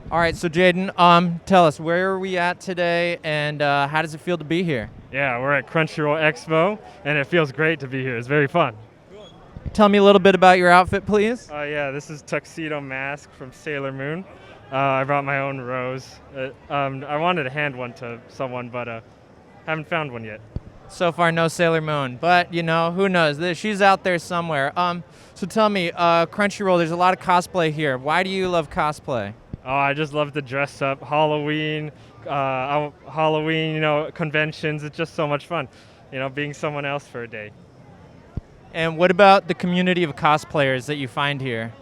All right, so Jaden, tell us, where are we at today, and how does it feel to be here? Yeah, we're at Crunchyroll Expo, and it feels great to be here. It's very fun. Tell me a little bit about your outfit, please. Yeah, this is Tuxedo Mask from Sailor Moon. I brought my own rose. I wanted to hand one to someone, but haven't found one yet. So far, no Sailor Moon, but who knows? She's out there somewhere. So tell me, Crunchyroll, there's a lot of cosplay here. Why do you love cosplay? Oh, I just love to dress up. Halloween, conventions. It's just so much fun, being someone else for a day. And what about the community of cosplayers that you find here?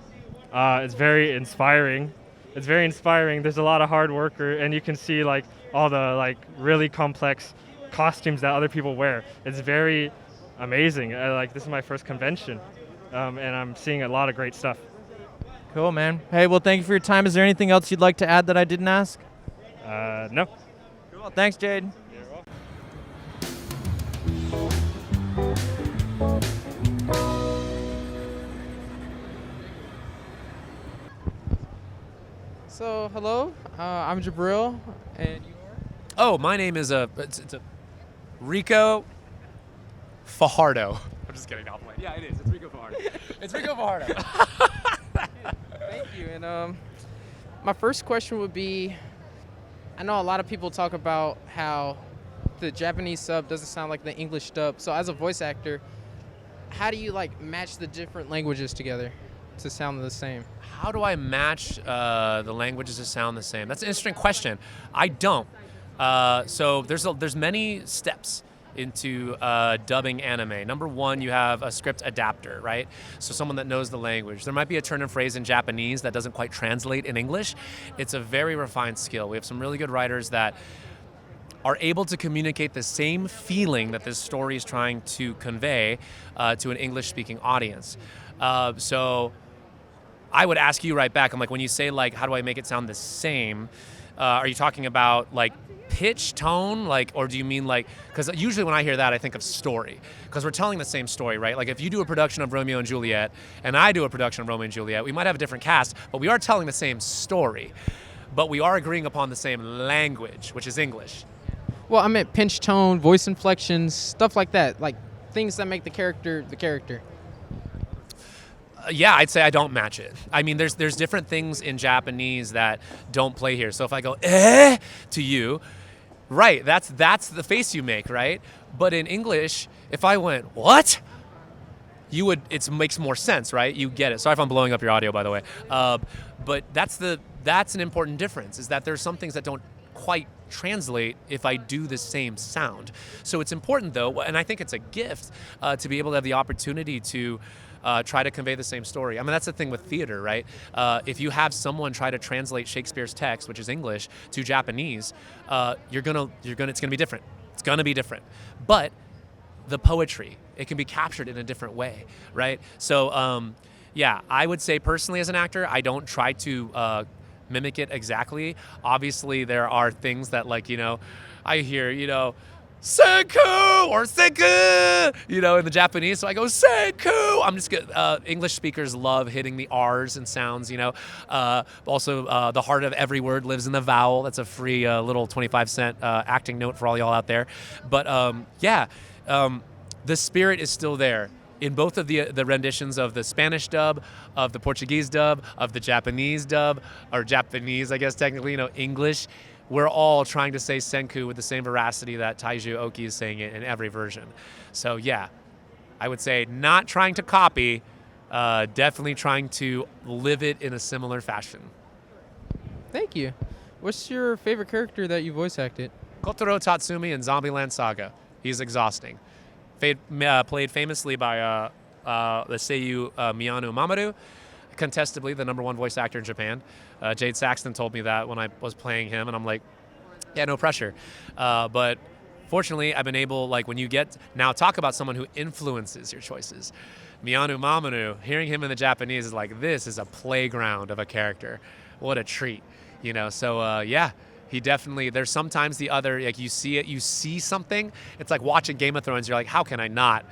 It's very inspiring. It's very inspiring. There's a lot of hard worker, and you can see all the really complex costumes that other people wear. It's very amazing. This is my first convention, and I'm seeing a lot of great stuff. Cool, man. Hey, well, thank you for your time. Is there anything else you'd like to add that I didn't ask? No. Cool. Thanks, Jade. You're welcome. So, hello, I'm Jabril, and you are? Oh, my name is it's a Rico Fajardo. I'm just kidding. I'll play. Yeah, it is. It's Rico Fajardo. It's Rico Fajardo. Thank you. And my first question would be, I know a lot of people talk about how the Japanese sub doesn't sound like the English dub. So as a voice actor, how do you match the different languages together to sound the same? How do I match the languages to sound the same? That's an interesting question. I don't. So there's many steps into dubbing anime. Number one, you have a script adapter, right? So someone that knows the language. There might be a turn and phrase in Japanese that doesn't quite translate in English. It's a very refined skill. We have some really good writers that are able to communicate the same feeling that this story is trying to convey to an English-speaking audience. So I would ask you right back, I'm like, when you say how do I make it sound the same, are you talking about pitch, tone, or do you mean because usually when I hear that, I think of story, because we're telling the same story, right? If you do a production of Romeo and Juliet, and I do a production of Romeo and Juliet, we might have a different cast, but we are telling the same story, but we are agreeing upon the same language, which is English. Well, I meant pinch tone, voice inflections, stuff like that, things that make the character the character. Yeah, I'd say I don't match it. I mean, there's different things in Japanese that don't play here. So if I go to you, right, that's the face you make, right? But in English, if I went what, it makes more sense, right? You get it. Sorry if I'm blowing up your audio, by the way. But that's an important difference, is that there's some things that don't quite translate if I do the same sound. So it's important, though, and I think it's a gift to be able to have the opportunity to try to convey the same story. I mean, that's the thing with theater, right? If you have someone try to translate Shakespeare's text, which is English, to Japanese, it's gonna be different. It's gonna be different. But the poetry, it can be captured in a different way, right? So, yeah, I would say personally as an actor, I don't try to mimic it exactly. Obviously, there are things that I hear, Senku or Senku, in the Japanese. So I go Senku. I'm just good. English speakers love hitting the R's and sounds, Also, the heart of every word lives in the vowel. That's a free little 25-cent acting note for all y'all out there. But the spirit is still there in both of the renditions of the Spanish dub, of the Portuguese dub, of the Japanese dub, or Japanese, I guess technically, English. We're all trying to say Senku with the same veracity that Taiju Oki is saying it in every version. So yeah, I would say not trying to copy, definitely trying to live it in a similar fashion. Thank you. What's your favorite character that you voice acted? Kotaro Tatsumi in Zombieland Saga. He's exhausting. Played famously by the seiyuu Miyano Mamoru, contestably the *1 voice actor in Japan. Jade Saxton told me that when I was playing him, and I'm like, yeah, no pressure. But fortunately, I've been able, when you now talk about someone who influences your choices. Miyano Mamoru, hearing him in the Japanese is this is a playground of a character. What a treat, So yeah, he definitely, there's sometimes the other, you see something. It's like watching Game of Thrones. You're like, how can I not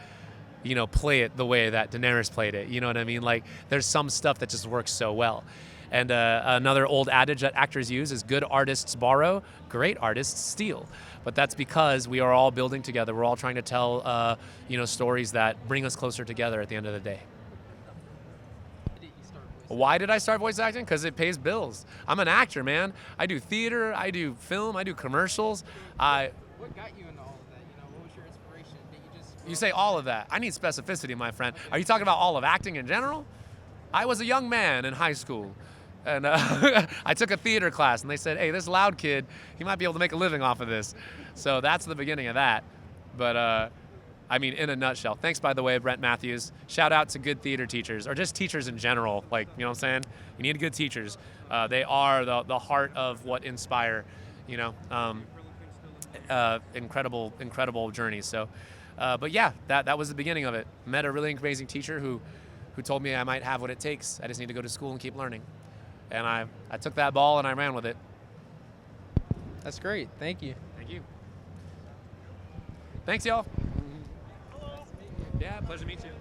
play it the way that Daenerys played it? You know what I mean? There's some stuff that just works so well. And another old adage that actors use is good artists borrow, great artists steal. But that's because we are all building together. We're all trying to tell, stories that bring us closer together at the end of the day. Why did I start voice acting? Because it pays bills. I'm an actor, man. I do theater, I do film, I do commercials. What got you into all of that? What was your inspiration? Did you just... You say all of that. I need specificity, my friend. Are you talking about all of acting in general? I was a young man in high school, and I took a theater class, and they said, hey, this loud kid, he might be able to make a living off of this. So that's the beginning of that. But, in a nutshell. Thanks, by the way, Brent Matthews. Shout out to good theater teachers, or just teachers in general. Like, you know what I'm saying? You need good teachers. They are the heart of what inspire, incredible journeys. So, but yeah, that was the beginning of it. Met a really amazing teacher who told me I might have what it takes. I just need to go to school and keep learning. And I took that ball and I ran with it. That's great. Thank you. Thank you. Thanks, y'all. Yeah, pleasure to meet you.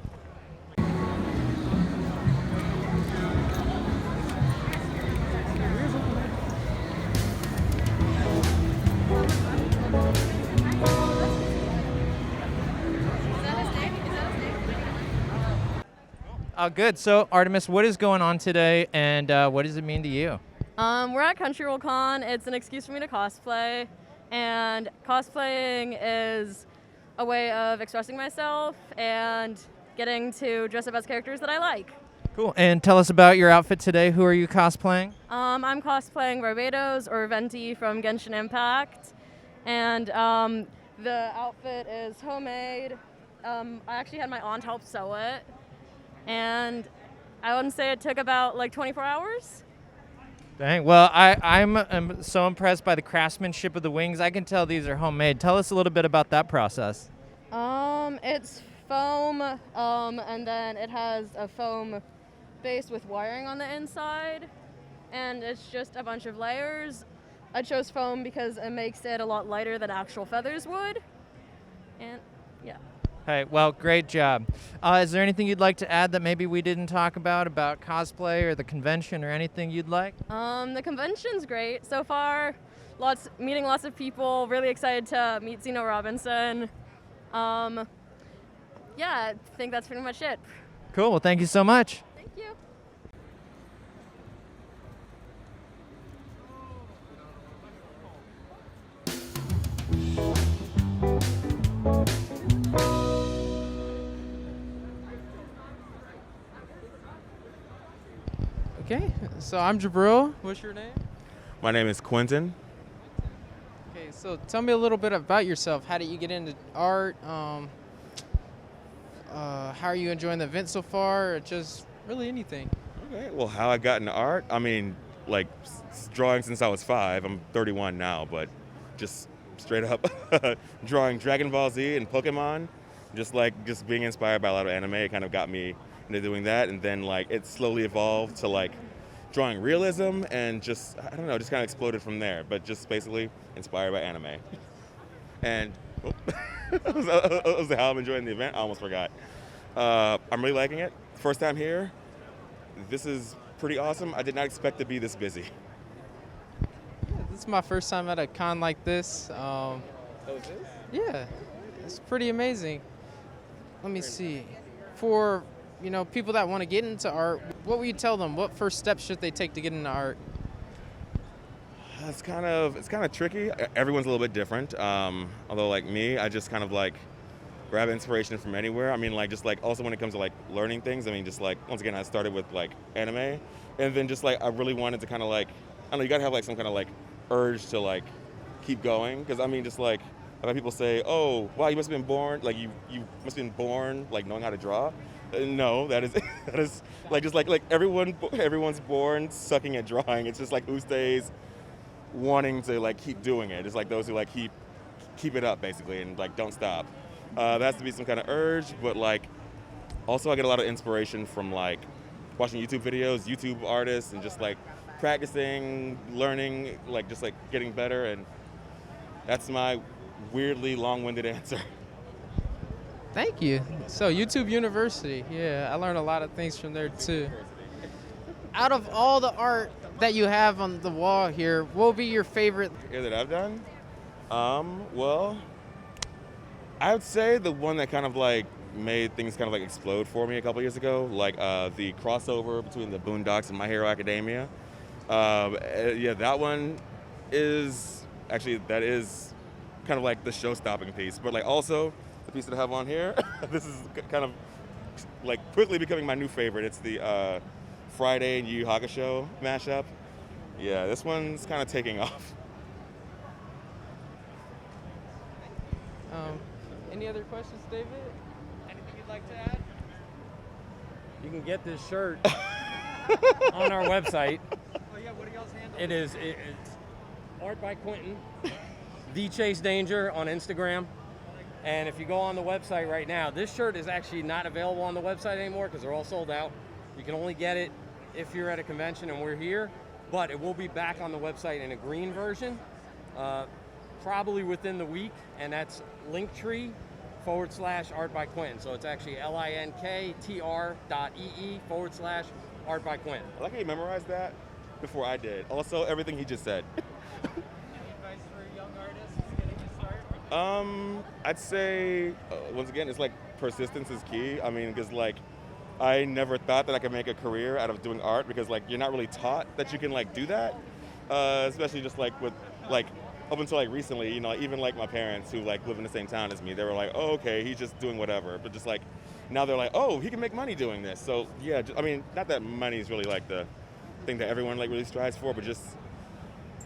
Good. So, Artemis, what is going on today, and what does it mean to you? We're at Crunchyroll Con. It's an excuse for me to cosplay, and cosplaying is a way of expressing myself and getting to dress up as characters that I like. Cool. And tell us about your outfit today. Who are you cosplaying? I'm cosplaying Barbados or Venti from Genshin Impact, and the outfit is homemade. I actually had my aunt help sew it, and I wouldn't say it took about like 24 hours. Dang. Well, I'm so impressed by the craftsmanship of the wings. I can tell these are homemade. Tell us a little bit about that process. It's foam, and then it has a foam base with wiring on the inside, and it's just a bunch of layers. I chose foam because it makes it a lot lighter than actual feathers would, and yeah. Hey, well, great job. Is there anything you'd like to add that maybe we didn't talk about cosplay or the convention or anything you'd like? The convention's great so far. Meeting lots of people. Really excited to meet Zeno Robinson. Yeah, I think that's pretty much it. Cool. Well, thank you so much. Thank you. Okay, so I'm Jabril. What's your name? My name is Quinton. Okay, so tell me a little bit about yourself. How did you get into art? How are you enjoying the event so far? Or just really anything. Okay, well, how I got into art? I mean, like drawing since I was 5. I'm 31 now, but just straight up drawing Dragon Ball Z and Pokemon. Just being inspired by a lot of anime, it kind of got me into doing that, and then it slowly evolved to drawing realism, and just I don't know, just kind of exploded from there. But just basically inspired by anime. And that was how I'm enjoying the event. I almost forgot. I'm really liking it. First time here. This is pretty awesome. I did not expect to be this busy. Yeah, this is my first time at a con like this. Yeah, it's pretty amazing. Let me see. For people that want to get into art, what would you tell them? What first steps should they take to get into art? It's kind of tricky. Everyone's a little bit different. Although like me, I just kind of grab inspiration from anywhere. I mean, also when it comes to learning things. I mean, just once again, I started with anime, and then just I really wanted to kind of I don't know. You gotta have some kind of urge to keep going. Because I mean, just I've had people say, "Oh, wow, you must have been born you must have been born knowing how to draw." No, that is everyone's born sucking at drawing. It's just who stays wanting to keep doing it. It's those who keep it up basically and don't stop. There has to be some kind of urge, but also I get a lot of inspiration from watching YouTube videos, YouTube artists, and just practicing, learning, just getting better, and that's my weirdly long-winded answer. Thank you. So YouTube University, yeah, I learned a lot of things from there too. out of all the art that you have on the wall here, what would be your favorite? Yeah, that I've done? Well, I would say the one that kind of like made things kind of like explode for me a couple years ago, like the crossover between the Boondocks and My Hero Academia. Yeah, that one is actually, that is kind of like the show-stopping piece. But like also the piece that I have on here, this is kind of like quickly becoming my new favorite. It's the Friday and Yu Yu Hakusho mashup. Yeah, this one's kind of taking off. Any other questions, David? Anything you'd like to add? You can get this shirt on our website. Oh yeah, what are y'all's handle? It's Art by Quinton, The Chase Danger on Instagram. And if you go on the website right now, this shirt is actually not available on the website anymore because they're all sold out. You can only get it if you're at a convention and we're here, but it will be back on the website in a green version, probably within the week, and that's Linktree/Art by Quinton. So it's actually linktr.ee/Art by Quinton. I like how you memorized that before I did. Also, everything he just said. Any advice for young artists getting a start? I'd say, once again, it's like persistence is key. I mean, because like, I never thought that I could make a career out of doing art because like, you're not really taught that you can like do that. Especially just like with like, up until like recently, you know, even like my parents who like live in the same town as me, they were like, oh, okay, he's just doing whatever. But just like, now they're like, oh, he can make money doing this. So yeah, I mean, not that money is really like the thing that everyone like really strives for, but just,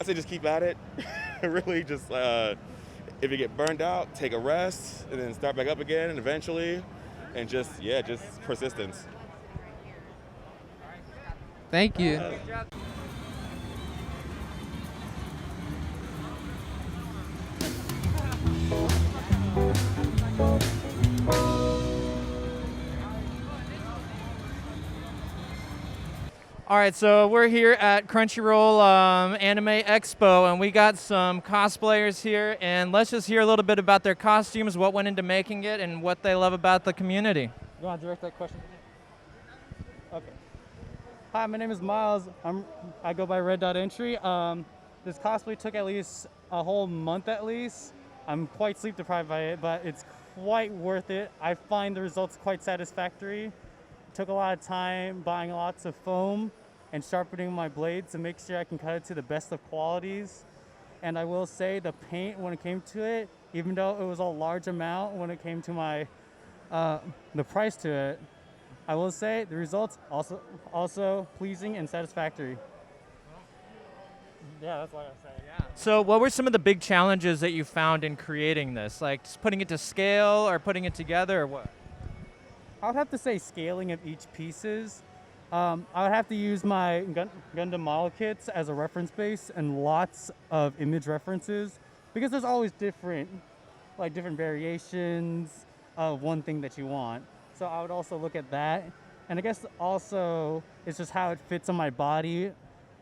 I say just keep at it. Really just, if you get burned out, take a rest and then start back up again and eventually, and just, yeah, just persistence. Thank you. All right, so we're here at Crunchyroll Anime Expo, and we got some cosplayers here, and let's just hear a little bit about their costumes, what went into making it, and what they love about the community. You want to direct that question to me? Okay. Hi, my name is Miles. I go by Red Dot Entry. This cosplay took at least a whole month at least. I'm quite sleep deprived by it, but it's quite worth it. I find the results quite satisfactory. Took a lot of time buying lots of foam and sharpening my blades to make sure I can cut it to the best of qualities. And I will say the paint, when it came to it, even though it was a large amount when it came to my the price to it, I will say the results also pleasing and satisfactory. Yeah, that's what I say. Yeah. So what were some of the big challenges that you found in creating this? Like just putting it to scale or putting it together or what? I would have to say scaling of each pieces. I would have to use my Gundam model kits as a reference base and lots of image references because there's always different variations of one thing that you want. So I would also look at that. And I guess also it's just how it fits on my body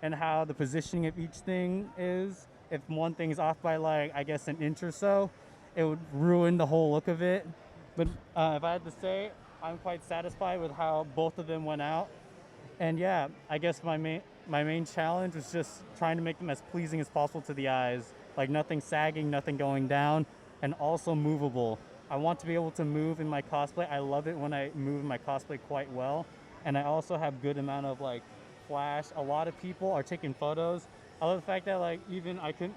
and how the positioning of each thing is. If one thing is off by like, I guess an inch or so, it would ruin the whole look of it. But if I had to say, I'm quite satisfied with how both of them went out. And yeah, I guess my main challenge was just trying to make them as pleasing as possible to the eyes. Like nothing sagging, nothing going down, and also movable. I want to be able to move in my cosplay. I love it when I move in my cosplay quite well. And I also have good amount of like flash. A lot of people are taking photos. I love the fact that like even I couldn't,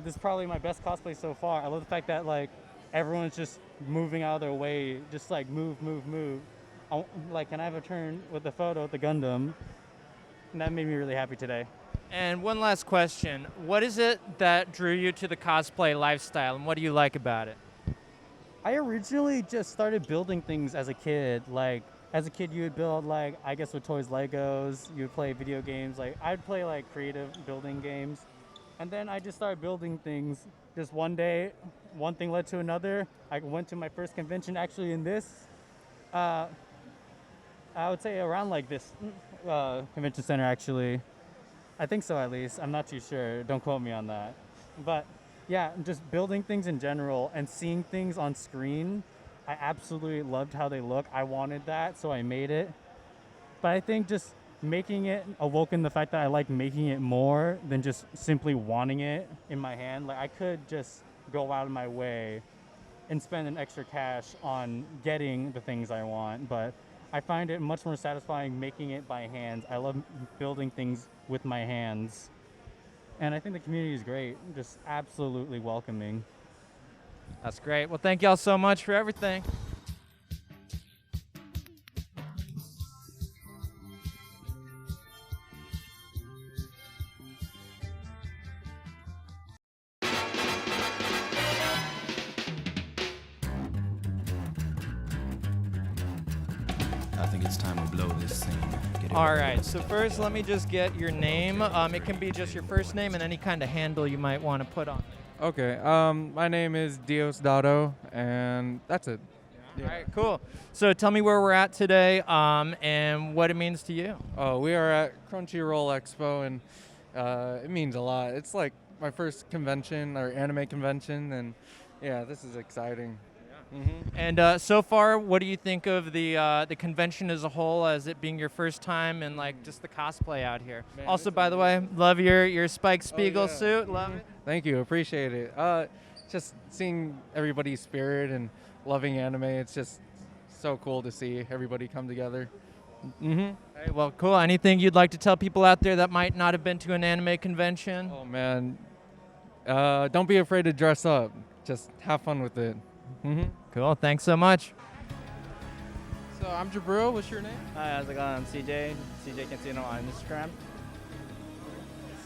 this is probably my best cosplay so far. I love the fact that like everyone's just moving out of their way, just like move. Like, can I have a turn with the photo of the Gundam? And that made me really happy today. And one last question. What is it that drew you to the cosplay lifestyle and what do you like about it? I originally just started building things as a kid. Like, as a kid, you would build, like, I guess with toys, Legos. You would play video games. Like, I'd play, like, creative building games. And then I just started building things. Just one day, one thing led to another. I went to my first convention actually in this. I would say around, like, this convention center, actually. I think so, at least. I'm not too sure. Don't quote me on that. But, yeah, just building things in general and seeing things on screen. I absolutely loved how they look. I wanted that, so I made it. But I think just making it awoken the fact that I like making it more than just simply wanting it in my hand. Like I could just go out of my way and spend an extra cash on getting the things I want, but I find it much more satisfying making it by hands. I love building things with my hands. And I think the community is great, just absolutely welcoming. That's great. Well, thank y'all so much for everything. I think it's time to blow this thing. Get it All ready. right, so first let me just get your name. It can be just your first name and any kind of handle you might want to put on. Okay, my name is Diosdado, and that's it. All right, cool. So tell me where we're at today and what it means to you. Oh, we are at Crunchyroll Expo, and it means a lot. It's like my first convention or anime convention, and yeah, this is exciting. And so far, what do you think of the convention as a whole, as it being your first time and like just the cosplay out here? Man, Also, it's by the way, love your Spike Spiegel yeah. suit. Love it. Thank you, appreciate it. Just seeing everybody's spirit and loving anime, it's just so cool to see everybody come together. All right, well, cool. Anything you'd like to tell people out there that might not have been to an anime convention? Oh man, don't be afraid to dress up. Just have fun with it. Cool. Thanks so much. So I'm Jabril. What's your name? Hi, how's it going? I'm CJ. CJ Cantino on Instagram.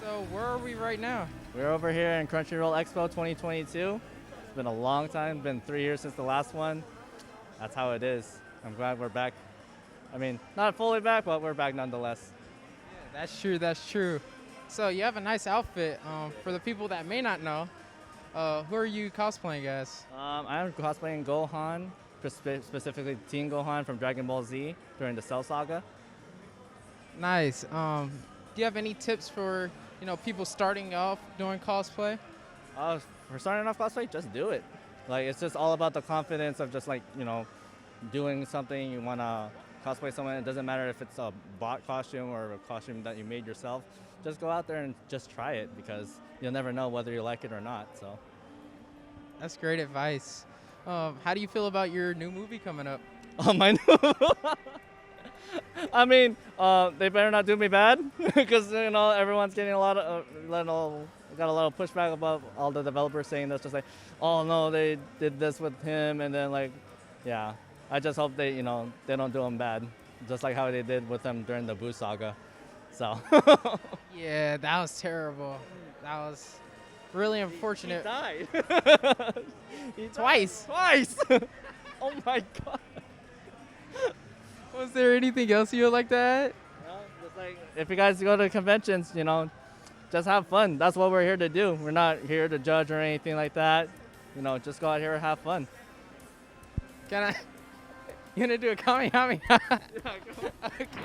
So where are we right now? We're over here in Crunchyroll Expo 2022. It's been a long time. Been 3 years since the last one. That's how it is. I'm glad we're back. I mean, not fully back, but we're back nonetheless. Yeah, that's true. That's true. So you have a nice outfit. For the people that may not know, who are you cosplaying as? I'm cosplaying Gohan, specifically Teen Gohan from Dragon Ball Z during the Cell Saga. Nice. Do you have any tips for people starting off doing cosplay? For starting off cosplay, just do it. Like it's just all about the confidence of just like doing something you want to cosplay someone. It doesn't matter if it's a bought costume or a costume that you made yourself. Just go out there and just try it because you'll never know whether you like it or not. So That's great advice. How do you feel about your new movie coming up? my new I mean, they better not do me bad because everyone's getting a lot of got a lot of pushback about all the developers saying that's just like, oh no, they did this with him, and then like, yeah, I just hope they they don't do him bad, just like how they did with him during the Boo saga. So Yeah, that was terrible. That was really unfortunate. He died. Twice. Twice. Oh my god. Was there anything else you would like to add? Just like if you guys go to conventions, just have fun. That's what we're here to do. We're not here to judge or anything like that. Just go out here and have fun. Can I? You gonna do a Kamehameha? Yeah, go. Okay.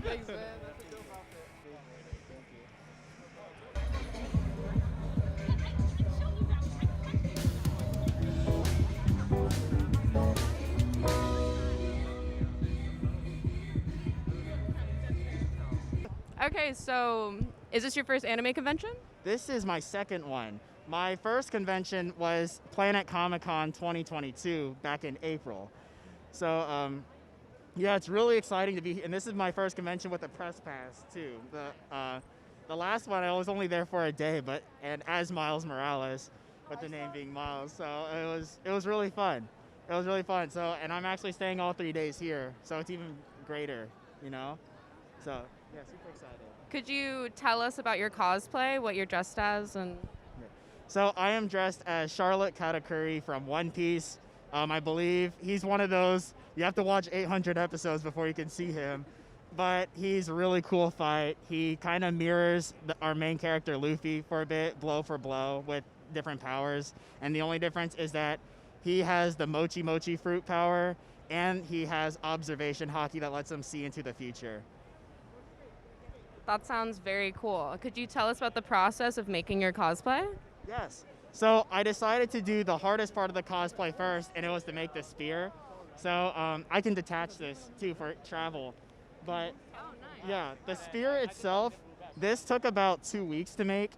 Thanks, man. That's a dope outfit. Okay, so is this your first anime convention? This is my second one. My first convention was Planet Comic-Con 2022 back in April. So yeah, it's really exciting to be, and this is my first convention with a press pass too. The last one I was only there for a day, and as Miles Morales, with the name being Miles. So it was really fun. It was really fun. So, and I'm actually staying all 3 days here, so it's even greater, So yeah, super excited. Could you tell us about your cosplay, what you're dressed as, and? So I am dressed as Charlotte Katakuri from One Piece. I believe he's one of those, you have to watch 800 episodes before you can see him, but he's a really cool fight. He kind of mirrors our main character Luffy for a bit, blow for blow, with different powers. And the only difference is that he has the Mochi Mochi fruit power, and he has observation haki that lets him see into the future. That sounds very cool. Could you tell us about the process of making your cosplay? Yes. So I decided to do the hardest part of the cosplay first, and it was to make the spear. So I can detach this too for travel. But yeah, the spear itself, this took about 2 weeks to make.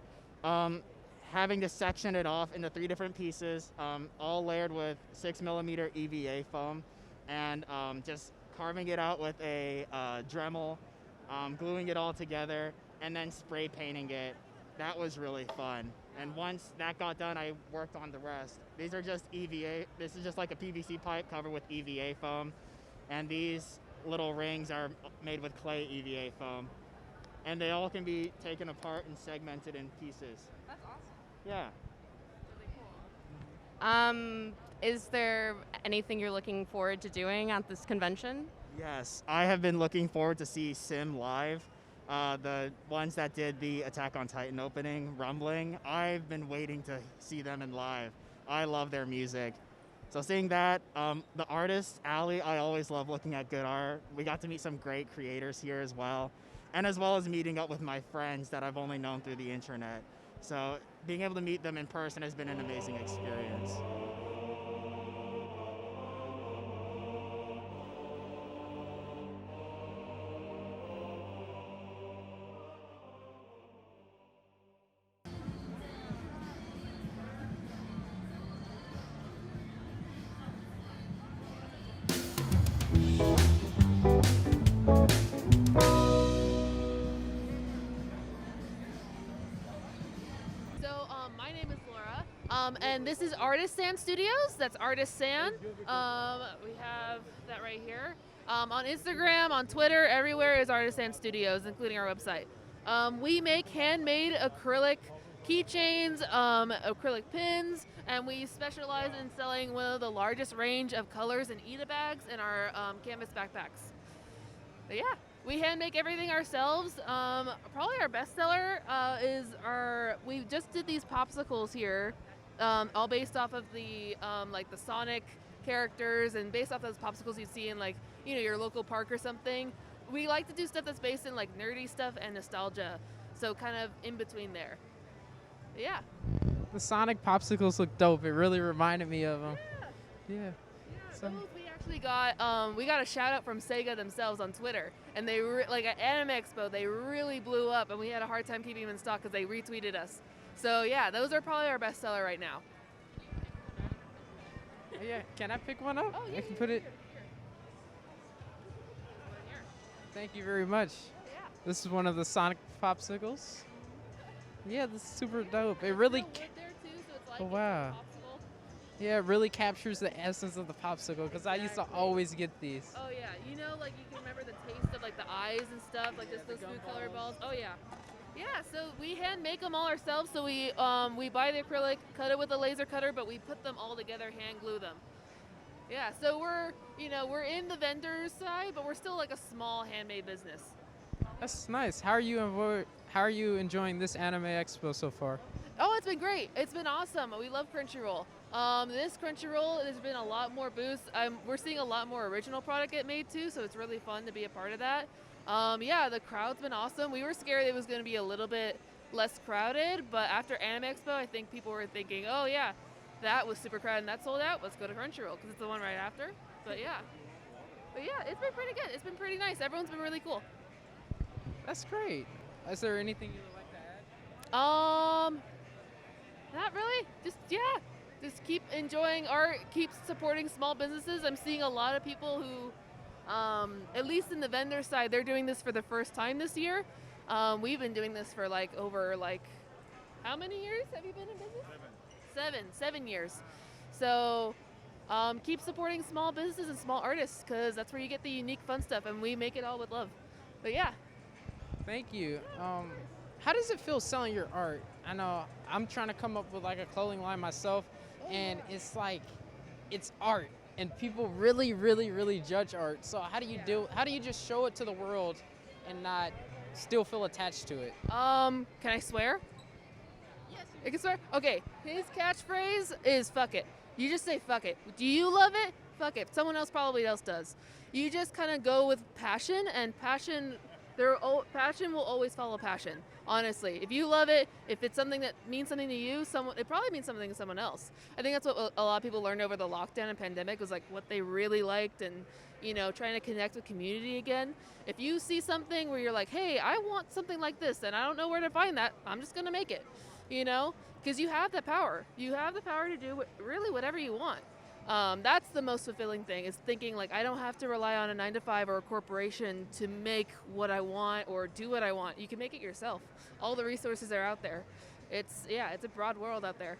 Having to section it off into 3 different pieces, all layered with 6mm EVA foam, and just carving it out with a Dremel, gluing it all together, and then spray painting it. That was really fun. And once that got done, I worked on the rest. These are just EVA. This is just like a PVC pipe covered with EVA foam. And these little rings are made with clay EVA foam. And they all can be taken apart and segmented in pieces. That's awesome. Yeah. Is there anything you're looking forward to doing at this convention? Yes, I have been looking forward to see Sim live. The ones that did the Attack on Titan opening, Rumbling, I've been waiting to see them in live. I love their music. So seeing that, the artist, Allie, I always love looking at good art. We got to meet some great creators here as well. And as well as meeting up with my friends that I've only known through the internet. So being able to meet them in person has been an amazing experience. My name is Laura, and this is Artisan Studios. That's Artisan. We have that right here. On Instagram, on Twitter, everywhere is Artisan Studios, including our website. We make handmade acrylic keychains, acrylic pins, and we specialize in selling one of the largest range of colors and Eda bags in our canvas backpacks. But yeah. We hand make everything ourselves. Probably our best seller is we just did these popsicles here, all based off of the like the Sonic characters and based off those popsicles you see in like, your local park or something. We like to do stuff that's based in like nerdy stuff and nostalgia. So kind of in between there. But yeah. The Sonic popsicles look dope. It really reminded me of them. Yeah. Those we actually got we got a shout out from Sega themselves on Twitter, and they like at Anime Expo they really blew up, and we had a hard time keeping them in stock because they retweeted us. So yeah, those are probably our best seller right now. Yeah, can I pick one up? Oh, yeah, I can put it. Thank you very much. Yeah. This is one of the Sonic popsicles. Yeah, this is super dope. It really. Oh wow. Yeah, it really captures the essence of the popsicle because I used to always get these. Oh yeah, like you can remember the taste of like the eyes and stuff, like just those food color balls. Oh yeah. Yeah, so we hand make them all ourselves. So we buy the acrylic, cut it with a laser cutter, but we put them all together, hand glue them. Yeah, so we're in the vendor side, but we're still like a small handmade business. That's nice. How are you enjoying this Anime Expo so far? Oh, it's been great. It's been awesome. We love Crunchyroll. This Crunchyroll, there's been a lot more booths. We're seeing a lot more original product get made too, so it's really fun to be a part of that. Yeah, the crowd's been awesome. We were scared it was going to be a little bit less crowded, but after Anime Expo, I think people were thinking, oh yeah, that was super crowded and that sold out. Let's go to Crunchyroll because it's the one right after. But yeah, it's been pretty good. It's been pretty nice. Everyone's been really cool. That's great. Is there anything you would like to add? Not really. Just keep enjoying art, keep supporting small businesses. I'm seeing a lot of people who, at least in the vendor side, they're doing this for the first time this year. We've been doing this for over how many years have you been in business? Seven years. So keep supporting small businesses and small artists because that's where you get the unique fun stuff, and we make it all with love. But yeah. Thank you. How does it feel selling your art? I know I'm trying to come up with a clothing line myself, and it's art, and people really, really, really judge art. So how do you just show it to the world and not still feel attached to it? Can I swear? Yes. I can swear? Okay, his catchphrase is fuck it. You just say fuck it. Do you love it? Fuck it. Someone else probably does. You just kind of go with passion, and passion Passion will always follow passion. Honestly, if you love it, if it's something that means something to you, it probably means something to someone else. I think that's what a lot of people learned over the lockdown and pandemic was like what they really liked, and trying to connect with community again. If you see something where you're like, hey, I want something like this, and I don't know where to find that, I'm just gonna make it. Because you have that power. You have the power to do really whatever you want. That's the most fulfilling thing, is thinking like I don't have to rely on a 9-to-5 or a corporation to make what I want or do what I want. You can make it yourself. All the resources are out there. It's a broad world out there.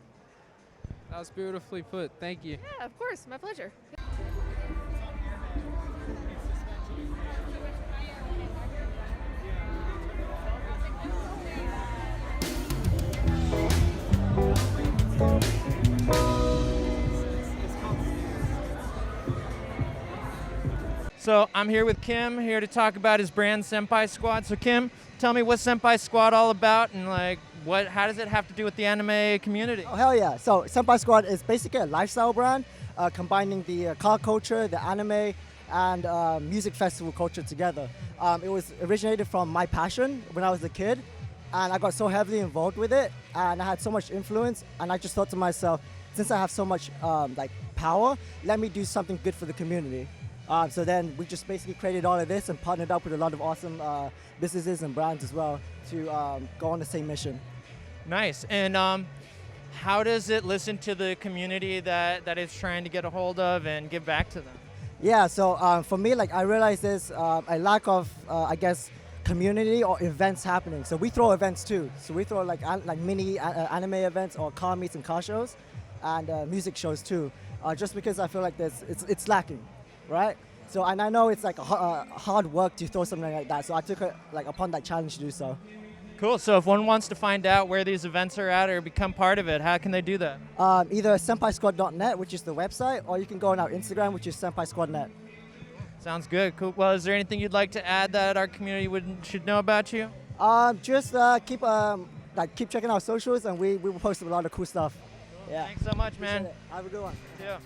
That was beautifully put. Thank you. Yeah, of course. My pleasure. So I'm here with Kim, here to talk about his brand Senpai Squad. So Kim, tell me what's Senpai Squad all about, and how does it have to do with the anime community? Oh hell yeah! So Senpai Squad is basically a lifestyle brand, combining the car culture, the anime, and music festival culture together. It was originated from my passion when I was a kid, and I got so heavily involved with it, and I had so much influence, and I just thought to myself, since I have so much power, let me do something good for the community. So then we just basically created all of this and partnered up with a lot of awesome businesses and brands as well to go on the same mission. Nice. And how does it listen to the community that it's trying to get a hold of and give back to them? Yeah, so for me, I realized there's a lack of, community or events happening. So we throw events too. So we throw mini anime events or car meets and car shows and music shows too. Just because I feel like it's lacking. Right? So, and I know it's hard work to throw something like that. So I took it upon that challenge to do so. Cool. So if one wants to find out where these events are at or become part of it, how can they do that? Either senpaisquad.net, which is the website, or you can go on our Instagram, which is senpaisquad.net. Sounds good. Cool. Well, is there anything you'd like to add that our community should know about you? Just keep checking our socials, and we will post a lot of cool stuff. Yeah. Thanks so much, man. Have a good one. Yeah.